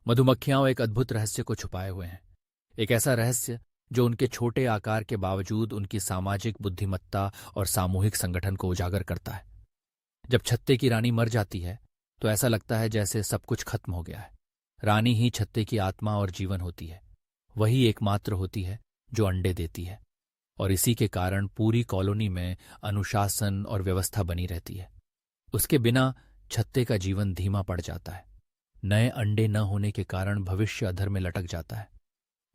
मधुमक्खियां एक अद्भुत रहस्य को छुपाए हुए हैं। एक ऐसा रहस्य जो उनके छोटे आकार के बावजूद उनकी सामाजिक बुद्धिमत्ता और सामूहिक संगठन को उजागर करता है। जब छत्ते की रानी मर जाती है तो ऐसा लगता है जैसे सब कुछ खत्म हो गया है। रानी ही छत्ते की आत्मा और जीवन होती है। वही एकमात्र होती है जो अंडे देती है, और इसी के कारण पूरी कॉलोनी में अनुशासन और व्यवस्था बनी रहती है। उसके बिना छत्ते का जीवन धीमा पड़ जाता है। नए अंडे न होने के कारण भविष्य अधर में लटक जाता है।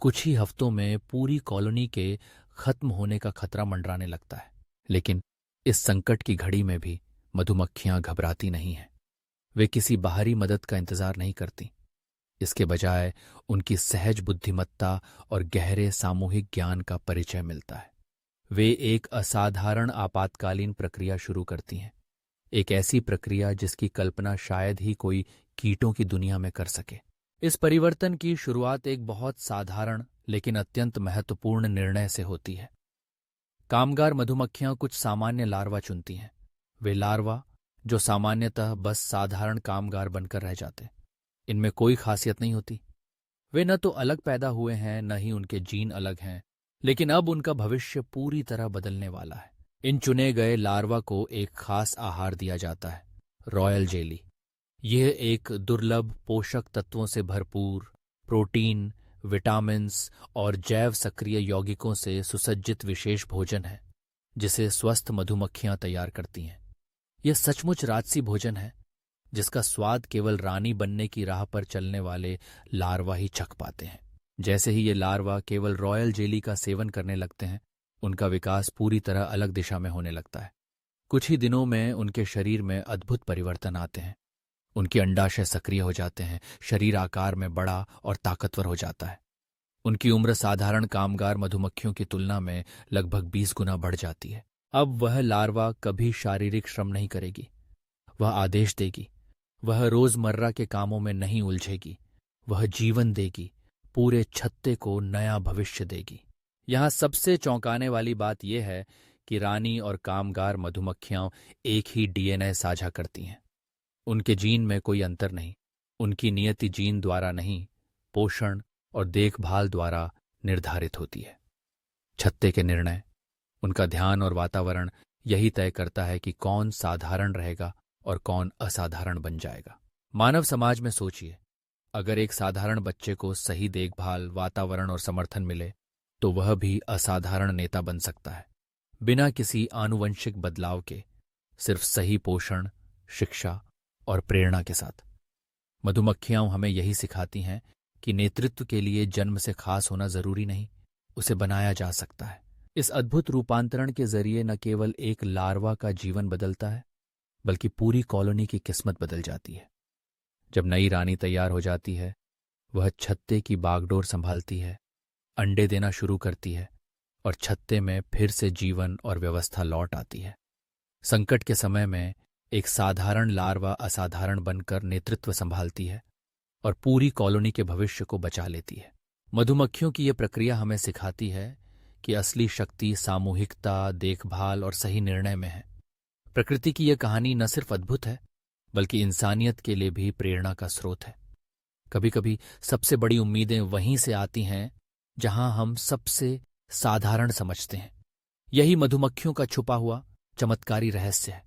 कुछ ही हफ्तों में पूरी कॉलोनी के खत्म होने का खतरा मंडराने लगता है। लेकिन इस संकट की घड़ी में भी मधुमक्खियां घबराती नहीं हैं। वे किसी बाहरी मदद का इंतजार नहीं करती। इसके बजाय उनकी सहज बुद्धिमत्ता और गहरे सामूहिक ज्ञान का परिचय मिलता है। वे एक असाधारण आपातकालीन प्रक्रिया शुरू करती हैं। एक ऐसी प्रक्रिया जिसकी कल्पना शायद ही कोई कीटों की दुनिया में कर सके। इस परिवर्तन की शुरुआत एक बहुत साधारण लेकिन अत्यंत महत्वपूर्ण निर्णय से होती है। कामगार मधुमक्खियां कुछ सामान्य लार्वा चुनती हैं। वे लार्वा जो सामान्यतः बस साधारण कामगार बनकर रह जाते। इनमें कोई खासियत नहीं होती। वे न तो अलग पैदा हुए हैं, न ही उनके जीन अलग हैं, लेकिन अब उनका भविष्य पूरी तरह बदलने वाला है। इन चुने गए लार्वा को एक खास आहार दिया जाता है, रॉयल जेली। यह एक दुर्लभ पोषक तत्वों से भरपूर, प्रोटीन, विटामिन्स और जैव सक्रिय यौगिकों से सुसज्जित विशेष भोजन है जिसे स्वस्थ मधुमक्खियां तैयार करती हैं। यह सचमुच राजसी भोजन है जिसका स्वाद केवल रानी बनने की राह पर चलने वाले लार्वा ही चख पाते हैं। जैसे ही ये लार्वा केवल रॉयल जेली का सेवन करने लगते हैं, उनका विकास पूरी तरह अलग दिशा में होने लगता है। कुछ ही दिनों में उनके शरीर में अद्भुत परिवर्तन आते हैं। उनके अंडाशय सक्रिय हो जाते हैं, शरीर आकार में बड़ा और ताकतवर हो जाता है। उनकी उम्र साधारण कामगार मधुमक्खियों की तुलना में लगभग 20 गुना बढ़ जाती है। अब वह लार्वा कभी शारीरिक श्रम नहीं करेगी। वह आदेश देगी। वह रोजमर्रा के कामों में नहीं उलझेगी। वह जीवन देगी, पूरे छत्ते को नया भविष्य देगी। यहाँ सबसे चौंकाने वाली बात यह है कि रानी और कामगार मधुमक्खियां एक ही डीएनए साझा करती हैं। उनके जीन में कोई अंतर नहीं। उनकी नियति जीन द्वारा नहीं, पोषण और देखभाल द्वारा निर्धारित होती है। छत्ते के निर्णय, उनका ध्यान और वातावरण यही तय करता है कि कौन साधारण रहेगा और कौन असाधारण बन जाएगा। मानव समाज में सोचिए, अगर एक साधारण बच्चे को सही देखभाल, वातावरण और समर्थन मिले तो वह भी असाधारण नेता बन सकता है, बिना किसी आनुवंशिक बदलाव के, सिर्फ सही पोषण, शिक्षा और प्रेरणा के साथ। मधुमक्खियां हमें यही सिखाती हैं कि नेतृत्व के लिए जन्म से खास होना जरूरी नहीं, उसे बनाया जा सकता है। इस अद्भुत रूपांतरण के जरिए न केवल एक लार्वा का जीवन बदलता है, बल्कि पूरी कॉलोनी की किस्मत बदल जाती है। जब नई रानी तैयार हो जाती है, वह छत्ते की बागडोर संभालती है, अंडे देना शुरू करती है और छत्ते में फिर से जीवन और व्यवस्था लौट आती है। संकट के समय में एक साधारण लार्वा असाधारण बनकर नेतृत्व संभालती है और पूरी कॉलोनी के भविष्य को बचा लेती है। मधुमक्खियों की यह प्रक्रिया हमें सिखाती है कि असली शक्ति सामूहिकता, देखभाल और सही निर्णय में है। प्रकृति की यह कहानी न सिर्फ अद्भुत है, बल्कि इंसानियत के लिए भी प्रेरणा का स्रोत है। कभी कभी सबसे बड़ी उम्मीदें वहीं से आती हैं जहां हम सबसे साधारण समझते हैं। यही मधुमक्खियों का छुपा हुआ चमत्कारी रहस्य है।